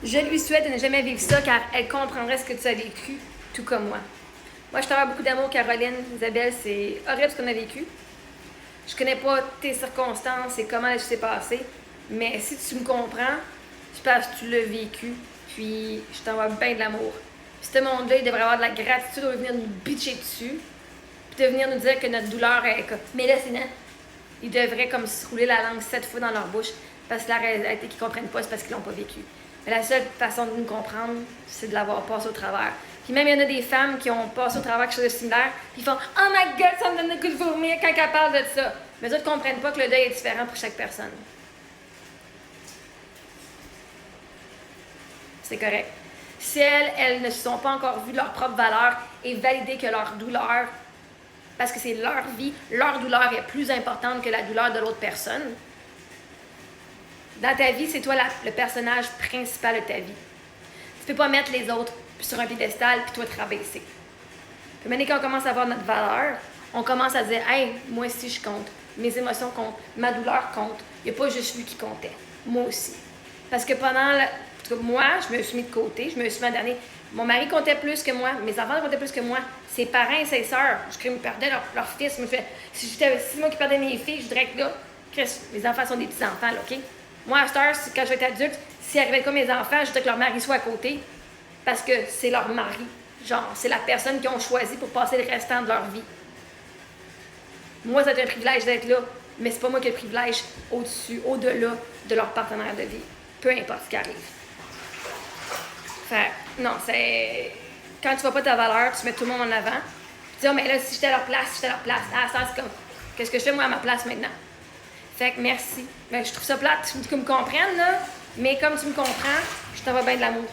Je lui souhaite de ne jamais vivre ça car elle comprendrait ce que tu as vécu, tout comme moi. Moi, je t'envoie beaucoup d'amour, Caroline. Isabelle, c'est horrible ce qu'on a vécu. Je connais pas tes circonstances et comment ça s'est passé, mais si tu me comprends, je pense que tu l'as vécu, puis je t'envoie bien de l'amour. Puis ce monde-là, il devrait avoir de la gratitude de venir nous bitcher dessus, puis de venir nous dire que notre douleur est comme... Mais là, c'est net. Ils devraient comme se rouler la langue 7 fois dans leur bouche, parce que la réalité qu'ils comprennent pas, c'est parce qu'ils l'ont pas vécu. Mais la seule façon de nous comprendre, c'est de l'avoir passé au travers. Puis même, il y en a des femmes qui ont passé au travers quelque chose de similaire, puis ils font « Oh my God, ça me donne le goût de vomir quand elles parlent de ça! » Mais eux autres ne comprennent pas que le deuil est différent pour chaque personne. C'est correct. Si elles ne se sont pas encore vues leur propre valeur et validé que leur douleur, parce que c'est leur vie, leur douleur est plus importante que la douleur de l'autre personne, dans ta vie, c'est toi le personnage principal de ta vie. Tu peux pas mettre les autres sur un piédestal puis toi te rabaisser. Puis maintenant, quand on commence à avoir notre valeur, on commence à dire « Hey, moi aussi je compte, mes émotions comptent, ma douleur compte, il n'y a pas juste lui qui comptait, moi aussi. » Parce que en tout cas, moi, je me suis mis de côté, je me suis mis dernier. Mon mari comptait plus que moi, mes enfants comptaient plus que moi, ses parents et ses sœurs, je me perdais leur fils. Si c'est moi qui perdais mes filles, je dirais que là, mes enfants sont des petits-enfants, là, OK? Moi, à cette heure, quand je vais être adulte, s'il arrivait quoi mes enfants, je voudrais que leur mari soit à côté, parce que c'est leur mari. Genre, c'est la personne qu'ils ont choisi pour passer le restant de leur vie. Moi, c'est un privilège d'être là, mais c'est pas moi qui ai le privilège au-dessus, au-delà de leur partenaire de vie. Peu importe ce qui arrive. Fait, non, c'est... Quand tu vois pas ta valeur, tu mets tout le monde en avant. Tu dis, oh, mais là, si j'étais à leur place, Ah, ça, c'est comme, qu'est-ce que je fais, moi, à ma place maintenant? Fait que merci. Ben, je trouve ça plate que tu me comprennes, là, mais comme tu me comprends, je t'envoie bien de l'amour.